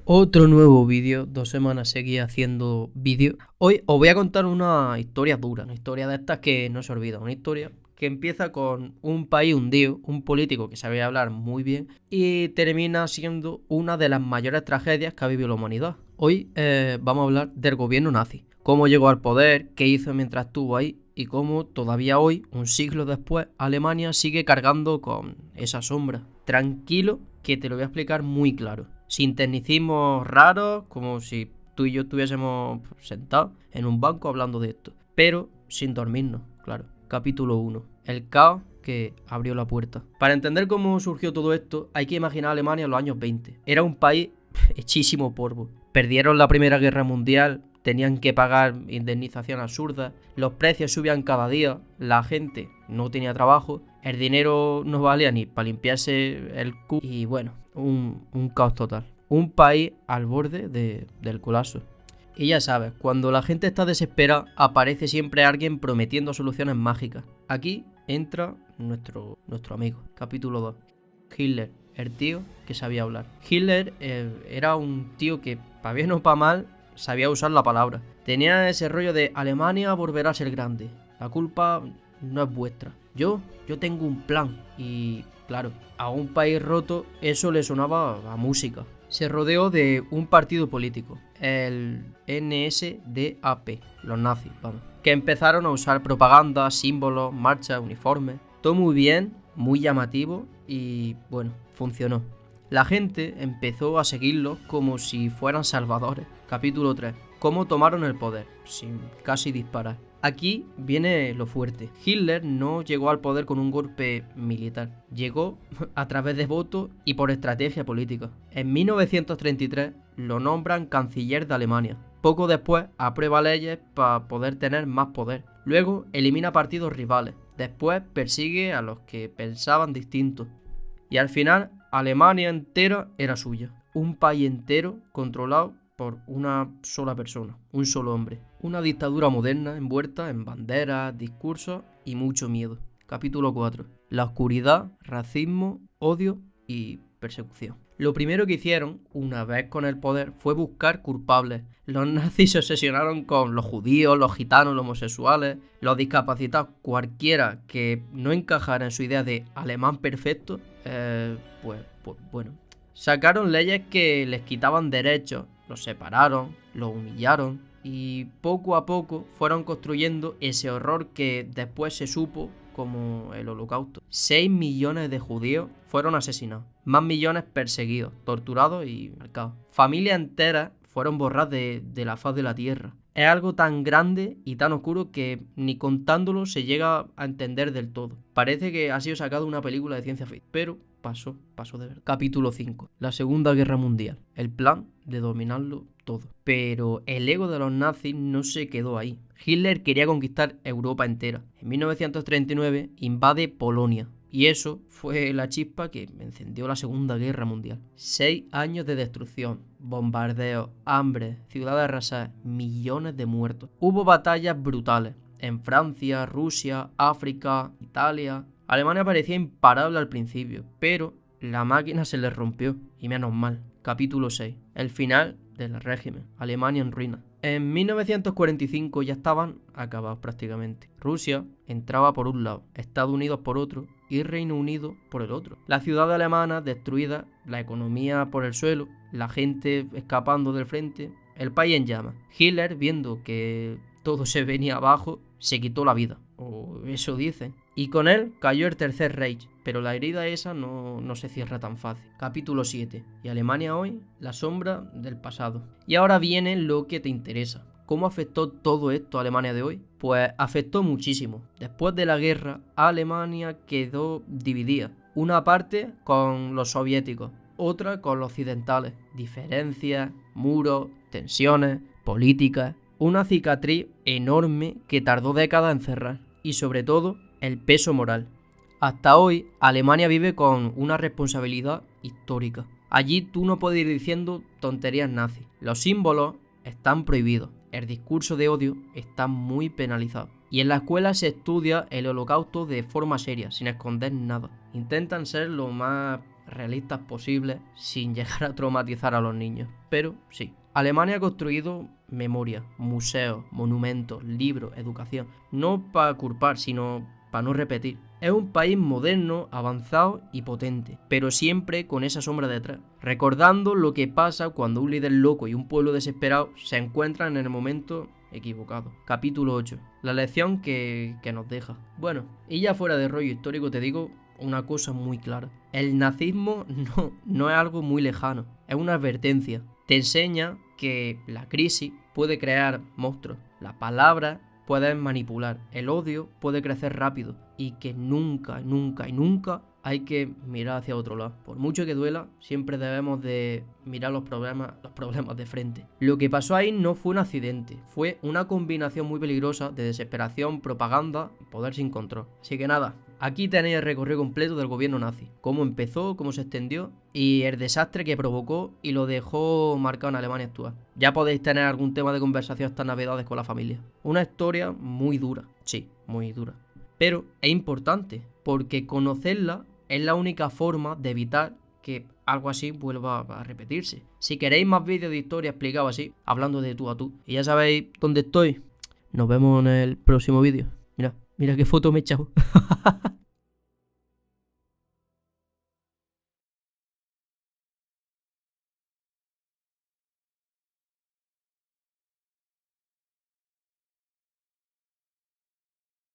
Otro nuevo vídeo, 2 semanas seguí haciendo vídeo. Hoy os voy a contar una historia dura, una historia de estas que no se olvida, una historia que empieza con un país hundido, un político que sabía hablar muy bien y termina siendo una de las mayores tragedias que ha vivido la humanidad. Hoy vamos a hablar del gobierno nazi, cómo llegó al poder, qué hizo mientras estuvo ahí y cómo todavía hoy, un siglo después, Alemania sigue cargando con esa sombra. Tranquilo, que te lo voy a explicar muy claro. Sin tecnicismos raros, como si tú y yo estuviésemos sentados en un banco hablando de esto. Pero sin dormirnos, claro. Capítulo 1. El caos que abrió la puerta. Para entender cómo surgió todo esto, hay que imaginar a Alemania en los años 20. Era un país hechísimo polvo. Perdieron la Primera Guerra Mundial, tenían que pagar indemnización absurda, los precios subían cada día, la gente no tenía trabajo, el dinero no valía ni para limpiarse el culo y bueno, un caos total. Un país al borde del colapso. Y ya sabes, cuando la gente está desesperada, aparece siempre alguien prometiendo soluciones mágicas. Aquí entra nuestro amigo. Capítulo 2. Hitler, el tío que sabía hablar. Hitler era un tío que, para bien o para mal, sabía usar la palabra. Tenía ese rollo de Alemania volverá a ser grande. La culpa no es vuestra. Yo tengo un plan. Y claro, a un país roto eso le sonaba a música. Se rodeó de un partido político, el NSDAP, los nazis, vamos, que empezaron a usar propaganda, símbolos, marchas, uniformes. Todo muy bien, muy llamativo y bueno, funcionó. La gente empezó a seguirlos como si fueran salvadores. Capítulo 3. Cómo tomaron el poder, sin casi disparar. Aquí viene lo fuerte. Hitler no llegó al poder con un golpe militar. Llegó a través de votos y por estrategia política. En 1933 lo nombran canciller de Alemania. Poco después aprueba leyes para poder tener más poder. Luego elimina partidos rivales. Después persigue a los que pensaban distinto. Y al final Alemania entera era suya. Un país entero controlado por una sola persona, un solo hombre. Una dictadura moderna envuelta en banderas, discursos y mucho miedo. Capítulo 4. La oscuridad, racismo, odio y persecución. Lo primero que hicieron, una vez con el poder, fue buscar culpables. Los nazis se obsesionaron con los judíos, los gitanos, los homosexuales, los discapacitados, cualquiera que no encajara en su idea de alemán perfecto, pues bueno. Sacaron leyes que les quitaban derechos, los separaron, los humillaron y poco a poco fueron construyendo ese horror que después se supo como el Holocausto. 6 millones de judíos fueron asesinados, más millones perseguidos, torturados y marcados. Familias enteras fueron borradas de la faz de la tierra. Es algo tan grande y tan oscuro que ni contándolo se llega a entender del todo. Parece que ha sido sacado una película de ciencia ficción, pero pasó de verdad. Capítulo 5. La Segunda Guerra Mundial. El plan de dominarlo todo. Pero el ego de los nazis no se quedó ahí. Hitler quería conquistar Europa entera. En 1939 invade Polonia. Y eso fue la chispa que encendió la Segunda Guerra Mundial. 6 años de destrucción, bombardeos, hambre, ciudades arrasadas, millones de muertos. Hubo batallas brutales en Francia, Rusia, África, Italia. Alemania parecía imparable al principio, pero la máquina se les rompió, y menos mal. Capítulo 6. El final del régimen. Alemania en ruinas. En 1945 ya estaban acabados prácticamente. Rusia entraba por un lado, Estados Unidos por otro y Reino Unido por el otro. La ciudad alemana destruida, la economía por el suelo, la gente escapando del frente, el país en llamas. Hitler, viendo que todo se venía abajo, se quitó la vida, o eso dicen. Y con él cayó el Tercer Reich, pero la herida esa no se cierra tan fácil. Capítulo 7. Y Alemania hoy, la sombra del pasado. Y ahora viene lo que te interesa. ¿Cómo afectó todo esto a Alemania de hoy? Pues afectó muchísimo. Después de la guerra, Alemania quedó dividida. Una parte con los soviéticos, otra con los occidentales. Diferencias, muros, tensiones, políticas. Una cicatriz enorme que tardó décadas en cerrar. Y sobre todo, el peso moral. Hasta hoy, Alemania vive con una responsabilidad histórica. Allí tú no puedes ir diciendo tonterías nazis. Los símbolos están prohibidos. El discurso de odio está muy penalizado. Y en la escuela se estudia el Holocausto de forma seria, sin esconder nada. Intentan ser lo más realistas posibles sin llegar a traumatizar a los niños. Pero sí, Alemania ha construido memoria, museos, monumentos, libros, educación. No para culpar, sino para no repetir. Es un país moderno, avanzado y potente, pero siempre con esa sombra detrás, recordando lo que pasa cuando un líder loco y un pueblo desesperado se encuentran en el momento equivocado. Capítulo 8. La lección que nos deja. Bueno, y ya fuera de rollo histórico te digo una cosa muy clara. El nazismo no es algo muy lejano, es una advertencia. Te enseña que la crisis puede crear monstruos, las palabras pueden manipular, el odio puede crecer rápido y que nunca, nunca y nunca hay que mirar hacia otro lado. Por mucho que duela, siempre debemos de mirar los problemas de frente. Lo que pasó ahí no fue un accidente, fue una combinación muy peligrosa de desesperación, propaganda y poder sin control. Así que nada, aquí tenéis el recorrido completo del gobierno nazi, cómo empezó, cómo se extendió y el desastre que provocó y lo dejó marcado en Alemania actual. Ya podéis tener algún tema de conversación estas navidades con la familia. Una historia muy dura, sí, muy dura. Pero es importante, porque conocerla es la única forma de evitar que algo así vuelva a repetirse. Si queréis más vídeos de historia explicados así, hablando de tú a tú, y ya sabéis dónde estoy, nos vemos en el próximo vídeo. Mira qué foto me he echado.